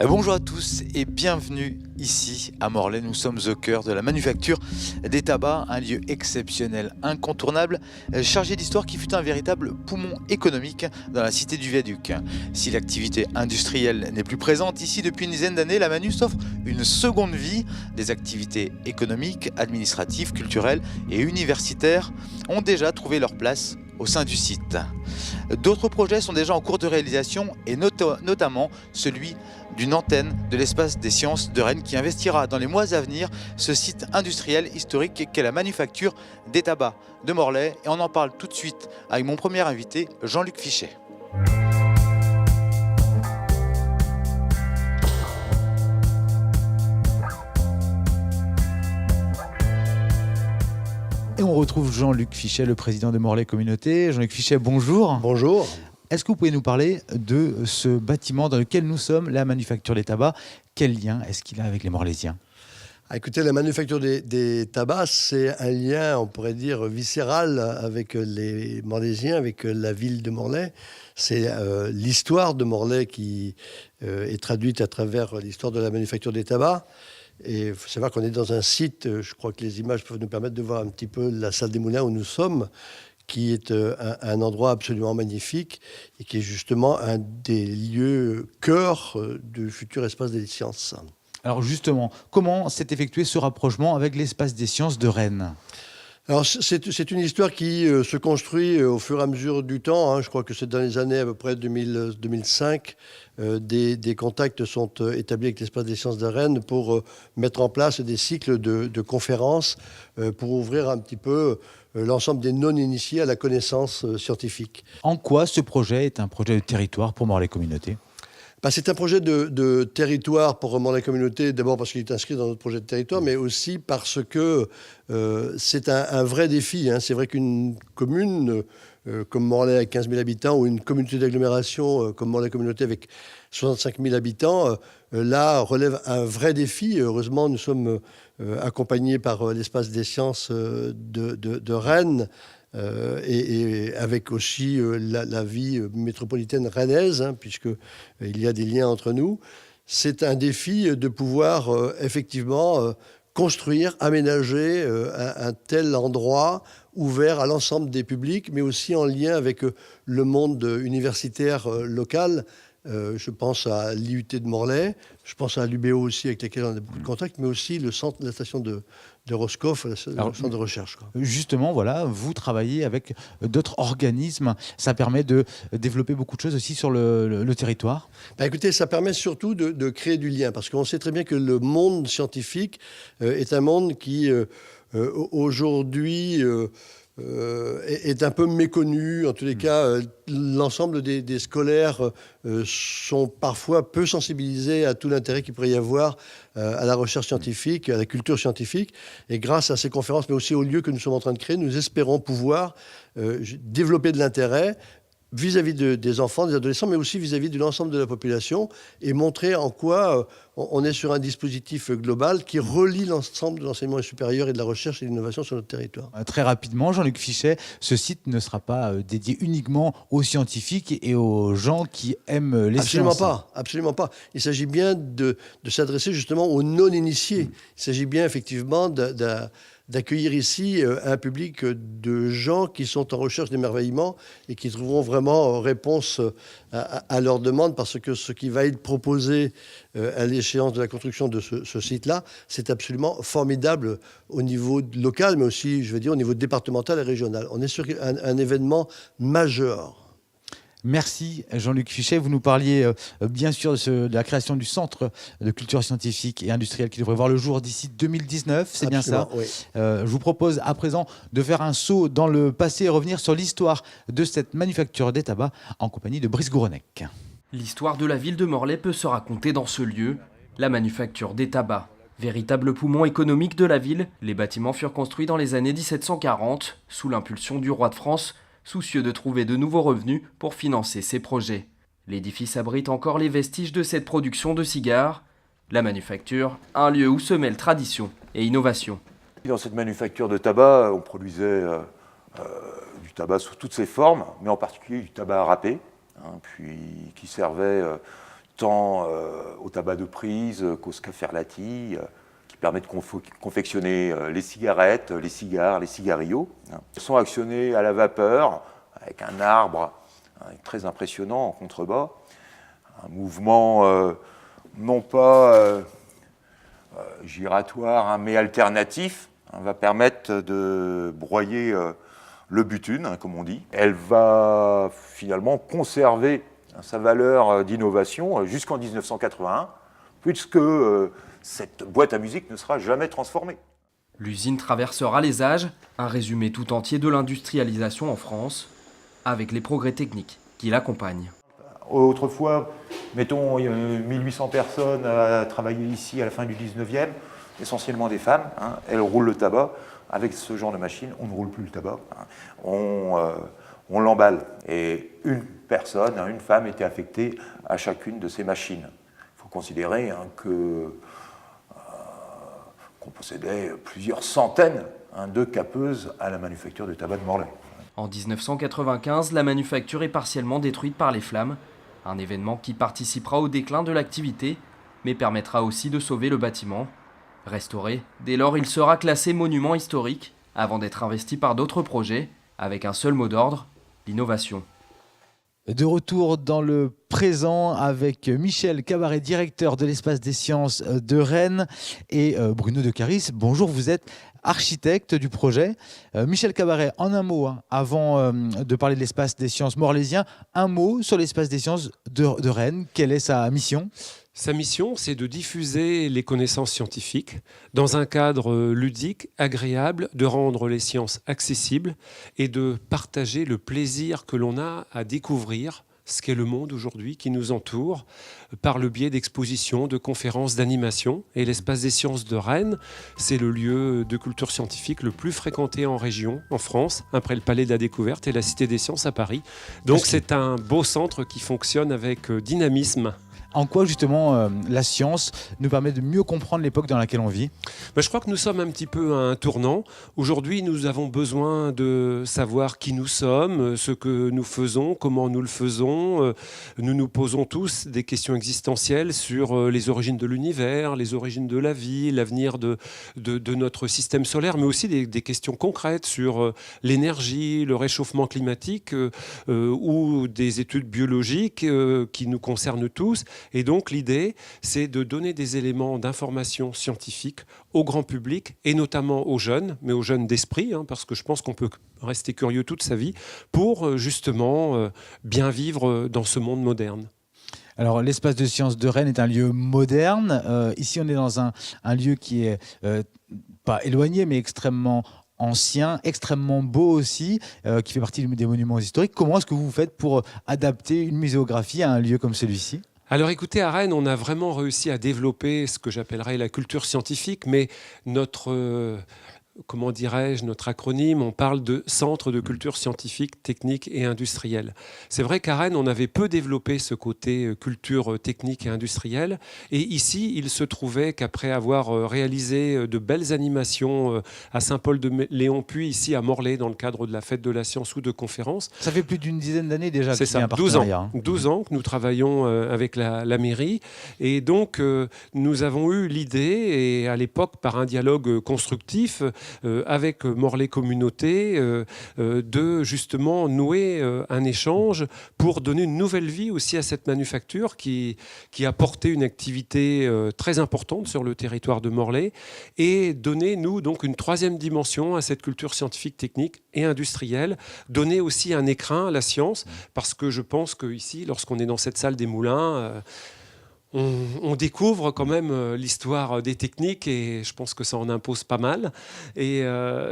Bonjour à tous et bienvenue ici à Morlaix. Nous sommes au cœur de la manufacture des tabacs, un lieu exceptionnel, incontournable, chargé d'histoire qui fut un véritable poumon économique dans la cité du Viaduc. Si l'activité industrielle n'est plus présente ici depuis une dizaine d'années, la Manus offre une seconde vie. Des activités économiques, administratives, culturelles et universitaires ont déjà trouvé leur place au sein du site. D'autres projets sont déjà en cours de réalisation et notamment celui d'une antenne de l'espace des sciences de Rennes qui investira dans les mois à venir ce site industriel historique qu'est la manufacture des tabacs de Morlaix. Et on en parle tout de suite avec mon premier invité, Jean-Luc Fichet. Et on retrouve Jean-Luc Fichet, le président de Morlaix Communauté. Jean-Luc Fichet, bonjour. Bonjour. Est-ce que vous pouvez nous parler de ce bâtiment dans lequel nous sommes, la manufacture des tabacs? Quel lien est-ce qu'il a avec les Morlaisiens? Écoutez, la manufacture des tabacs, c'est un lien, on pourrait dire, viscéral avec les Morlaisiens, avec la ville de Morlaix. C'est l'histoire de Morlaix qui est traduite à travers l'histoire de la manufacture des tabacs. Et il faut savoir qu'on est dans un site, je crois que les images peuvent nous permettre de voir un petit peu la salle des moulins où nous sommes, qui est un endroit absolument magnifique et qui est justement un des lieux cœur du futur espace des sciences. Alors justement, comment s'est effectué ce rapprochement avec l'espace des sciences de Rennes? Alors c'est une histoire qui se construit au fur et à mesure du temps. Je crois que c'est dans les années à peu près 2005. Des contacts sont établis avec l'espace des sciences de Rennes pour mettre en place des cycles de conférences pour ouvrir un petit peu l'ensemble des non-initiés à la connaissance scientifique. En quoi ce projet est un projet de territoire pour Morlaix Communauté? C'est un projet de territoire pour Morlaix Communauté, d'abord parce qu'il est inscrit dans notre projet de territoire, mais aussi parce que c'est un vrai défi. C'est vrai qu'une commune comme Morlaix avec 15 000 habitants ou une communauté d'agglomération comme Morlaix Communauté avec 65 000 habitants, là, relève un vrai défi. Heureusement, nous sommes accompagnés par l'espace des sciences de Rennes, et avec aussi la vie métropolitaine rennaise, puisqu'il y a des liens entre nous. C'est un défi de pouvoir effectivement construire, aménager un tel endroit ouvert à l'ensemble des publics, mais aussi en lien avec le monde universitaire local. Je pense à l'IUT de Morlaix, je pense à l'UBO aussi, avec laquelle on a beaucoup de contacts, mais aussi la station de Roscoff, le centre de recherche. Justement, voilà, vous travaillez avec d'autres organismes. Ça permet de développer beaucoup de choses aussi sur le territoire. Écoutez, ça permet surtout de créer du lien, parce qu'on sait très bien que le monde scientifique est un monde qui, aujourd'hui, est un peu méconnu. En tous les cas, l'ensemble des scolaires sont parfois peu sensibilisés à tout l'intérêt qu'il pourrait y avoir à la recherche scientifique, à la culture scientifique. Et grâce à ces conférences, mais aussi aux lieux que nous sommes en train de créer, nous espérons pouvoir développer de l'intérêt vis-à-vis des enfants, des adolescents, mais aussi vis-à-vis de l'ensemble de la population, et montrer en quoi on est sur un dispositif global qui relie l'ensemble de l'enseignement supérieur et de la recherche et de l'innovation sur notre territoire. Très rapidement, Jean-Luc Fichet, ce site ne sera pas dédié uniquement aux scientifiques et aux gens qui aiment les sciences. Absolument pas. Il s'agit bien de s'adresser justement aux non-initiés. Il s'agit bien effectivement d'accueillir ici un public de gens qui sont en recherche d'émerveillement et qui trouveront vraiment réponse à leurs demandes, parce que ce qui va être proposé à l'échéance de la construction de ce site-là, c'est absolument formidable au niveau local, mais aussi, je veux dire, au niveau départemental et régional. On est sur un événement majeur. Merci Jean-Luc Fichet. Vous nous parliez bien sûr de la création du centre de culture scientifique et industrielle qui devrait voir le jour d'ici 2019, c'est bien ça? Oui. Je vous propose à présent de faire un saut dans le passé et revenir sur l'histoire de cette manufacture des tabacs en compagnie de Brice Gouronnec. L'histoire de la ville de Morlaix peut se raconter dans ce lieu, la manufacture des tabacs. Véritable poumon économique de la ville, les bâtiments furent construits dans les années 1740 sous l'impulsion du roi de France, soucieux de trouver de nouveaux revenus pour financer ses projets. L'édifice abrite encore les vestiges de cette production de cigares. La manufacture, un lieu où se mêlent tradition et innovation. Dans cette manufacture de tabac, on produisait du tabac sous toutes ses formes, mais en particulier du tabac à râper, puis qui servait tant au tabac de prise qu'au scaferlati, qui permet de confectionner les cigarettes, les cigares, les cigarillos. Ils sont actionnés à la vapeur, avec un arbre très impressionnant en contrebas. Un mouvement non pas giratoire, mais alternatif, va permettre de broyer le butune, comme on dit. Elle va finalement conserver sa valeur d'innovation jusqu'en 1981, puisque cette boîte à musique ne sera jamais transformée. L'usine traversera les âges, un résumé tout entier de l'industrialisation en France, avec les progrès techniques qui l'accompagnent. Autrefois, mettons 1800 personnes à travailler ici à la fin du 19e, essentiellement des femmes. Elles roulent le tabac. Avec ce genre de machine, on ne roule plus le tabac. On l'emballe. Et une personne, une femme, était affectée à chacune de ces machines. Il faut considérer qu'on possédait plusieurs centaines de capeuses à la manufacture de tabac de Morlaix. En 1995, la manufacture est partiellement détruite par les flammes, un événement qui participera au déclin de l'activité, mais permettra aussi de sauver le bâtiment. Restauré, dès lors il sera classé monument historique, avant d'être investi par d'autres projets, avec un seul mot d'ordre, l'innovation. De retour dans le présent avec Michel Cabaret, directeur de l'Espace des Sciences de Rennes, et Bruno de Caris. Bonjour, vous êtes architecte du projet. Michel Cabaret, en un mot, avant de parler de l'Espace des Sciences morlaisien, un mot sur l'Espace des Sciences de Rennes. Quelle est sa mission ? Sa mission, c'est de diffuser les connaissances scientifiques dans un cadre ludique, agréable, de rendre les sciences accessibles et de partager le plaisir que l'on a à découvrir ce qu'est le monde aujourd'hui qui nous entoure par le biais d'expositions, de conférences, d'animations. Et l'Espace des Sciences de Rennes, c'est le lieu de culture scientifique le plus fréquenté en région, en France, après le Palais de la Découverte et la Cité des Sciences à Paris. Donc c'est un beau centre qui fonctionne avec dynamisme. En quoi justement la science nous permet de mieux comprendre l'époque dans laquelle on vit ? Je crois que nous sommes un petit peu à un tournant. Aujourd'hui, nous avons besoin de savoir qui nous sommes, ce que nous faisons, comment nous le faisons. Nous nous posons tous des questions existentielles sur les origines de l'univers, les origines de la vie, l'avenir de notre système solaire, mais aussi des questions concrètes sur l'énergie, le réchauffement climatique ou des études biologiques qui nous concernent tous. Et donc l'idée, c'est de donner des éléments d'information scientifique au grand public et notamment aux jeunes, mais aux jeunes d'esprit, parce que je pense qu'on peut rester curieux toute sa vie pour justement bien vivre dans ce monde moderne. Alors, l'Espace de Sciences de Rennes est un lieu moderne. Ici, on est dans un lieu qui est pas éloigné, mais extrêmement ancien, extrêmement beau aussi, qui fait partie des monuments historiques. Comment est-ce que vous faites pour adapter une muséographie à un lieu comme celui-ci ? Alors écoutez, à Rennes, on a vraiment réussi à développer ce que j'appellerais la culture scientifique, mais notre notre acronyme, on parle de Centre de culture scientifique, technique et industrielle. C'est vrai qu'à Rennes, on avait peu développé ce côté culture technique et industrielle. Et ici, il se trouvait qu'après avoir réalisé de belles animations à Saint-Paul-de-Léon, puis ici à Morlaix, dans le cadre de la Fête de la Science ou de conférences. Ça fait plus d'une dizaine d'années déjà c'est qu'il y a ça, un partenariat. 12 ans que nous travaillons avec la mairie. Et donc, nous avons eu l'idée, et à l'époque, par un dialogue constructif, avec Morlaix Communauté, de justement nouer un échange pour donner une nouvelle vie aussi à cette manufacture qui a porté une activité très importante sur le territoire de Morlaix et donner, nous, donc une troisième dimension à cette culture scientifique, technique et industrielle, donner aussi un écrin à la science, parce que je pense qu'ici, lorsqu'on est dans cette salle des moulins, on découvre quand même l'histoire des techniques et je pense que ça en impose pas mal. Et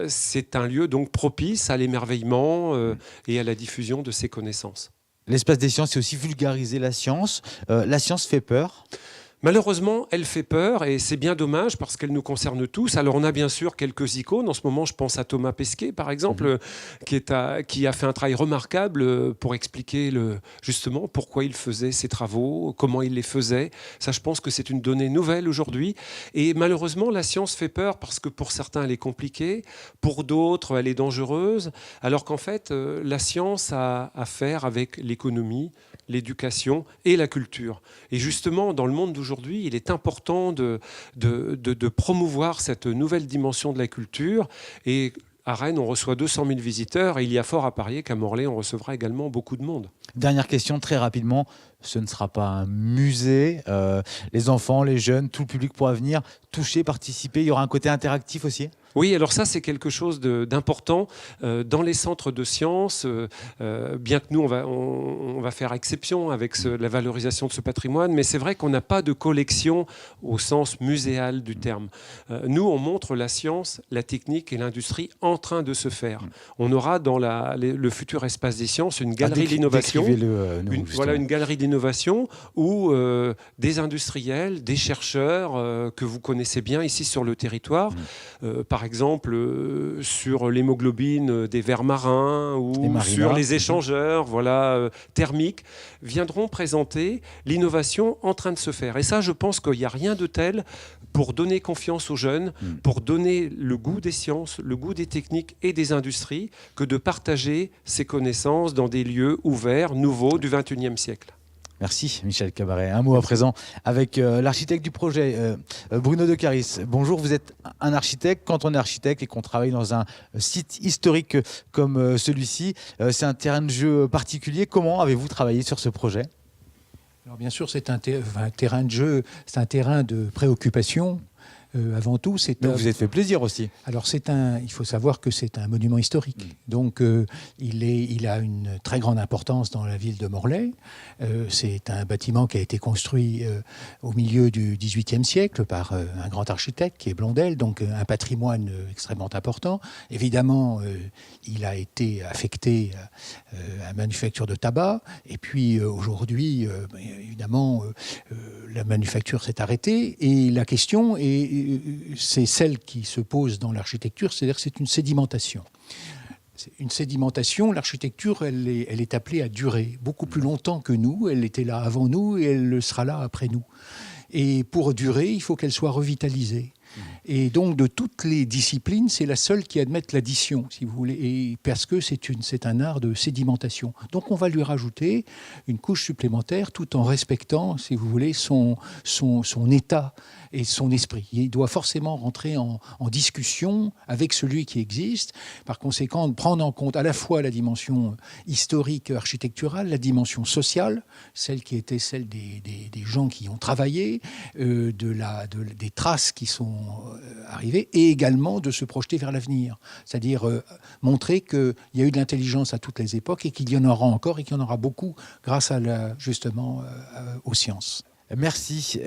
c'est un lieu donc propice à l'émerveillement et à la diffusion de ces connaissances. L'Espace des Sciences, c'est aussi vulgariser la science. La science fait peur. Malheureusement, elle fait peur et c'est bien dommage parce qu'elle nous concerne tous. Alors on a bien sûr quelques icônes. En ce moment, je pense à Thomas Pesquet, par exemple, qui a fait un travail remarquable pour expliquer justement pourquoi il faisait ses travaux, comment il les faisait. Ça, je pense que c'est une donnée nouvelle aujourd'hui. Et malheureusement, la science fait peur parce que pour certains, elle est compliquée. Pour d'autres, elle est dangereuse. Alors qu'en fait, la science a à faire avec l'économie, l'éducation et la culture. Et justement, dans le monde d'aujourd'hui, il est important de promouvoir cette nouvelle dimension de la culture. Et à Rennes, on reçoit 200 000 visiteurs et il y a fort à parier qu'à Morlaix, on recevra également beaucoup de monde. Dernière question, très rapidement. Ce ne sera pas un musée. Les enfants, les jeunes, tout le public pourra venir toucher, participer. Il y aura un côté interactif aussi. Oui, alors ça, c'est quelque chose d'important. Dans les centres de sciences, bien que nous, on va faire exception avec la valorisation de ce patrimoine, mais c'est vrai qu'on n'a pas de collection au sens muséal du terme. Nous, on montre la science, la technique et l'industrie en train de se faire. On aura dans le futur espace des sciences une galerie d'innovation. Voilà, une galerie d'innovation où des industriels, des chercheurs que vous connaissez bien ici sur le territoire, par exemple sur l'hémoglobine des vers marins ou sur les échangeurs thermiques, viendront présenter l'innovation en train de se faire. Et ça, je pense qu'il n'y a rien de tel pour donner confiance aux jeunes, pour donner le goût des sciences, le goût des techniques et des industries, que de partager ces connaissances dans des lieux ouverts, nouveaux du XXIe siècle. Merci Michel Cabaret. Un mot à présent avec l'architecte du projet, Bruno De Caris. Bonjour, vous êtes un architecte. Quand on est architecte et qu'on travaille dans un site historique comme celui-ci, c'est un terrain de jeu particulier. Comment avez-vous travaillé sur ce projet ? Alors bien sûr, c'est un terrain de jeu, c'est un terrain de préoccupation. Avant tout, donc vous êtes fait plaisir aussi. Alors il faut savoir que c'est un monument historique. Donc il a une très grande importance dans la ville de Morlaix. C'est un bâtiment qui a été construit au milieu du XVIIIe siècle par un grand architecte qui est Blondel, donc un patrimoine extrêmement important. Évidemment, il a été affecté à la manufacture de tabac. Et puis aujourd'hui, évidemment, la manufacture s'est arrêtée. Et la question c'est celle qui se pose dans l'architecture, c'est-à-dire que c'est une sédimentation. Une sédimentation, l'architecture, elle est appelée à durer beaucoup plus longtemps que nous. Elle était là avant nous et elle le sera là après nous. Et pour durer, il faut qu'elle soit revitalisée. Et donc, de toutes les disciplines, c'est la seule qui admette l'addition, si vous voulez, et parce que c'est un art de sédimentation. Donc, on va lui rajouter une couche supplémentaire tout en respectant, si vous voulez, son état et son esprit. Il doit forcément rentrer en discussion avec celui qui existe. Par conséquent, prendre en compte à la fois la dimension historique, architecturale, la dimension sociale, celle qui était celle des gens qui ont travaillé, des traces qui sont arrivées, et également de se projeter vers l'avenir. C'est-à-dire montrer qu'il y a eu de l'intelligence à toutes les époques et qu'il y en aura encore et qu'il y en aura beaucoup grâce justement aux sciences. Merci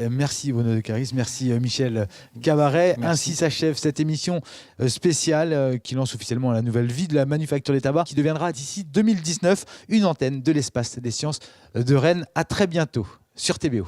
Bruno De Caris, merci Michel Cabaret. Merci. Ainsi s'achève cette émission spéciale qui lance officiellement la nouvelle vie de la manufacture des tabacs, qui deviendra d'ici 2019 une antenne de l'espace des sciences de Rennes. À très bientôt sur TBO.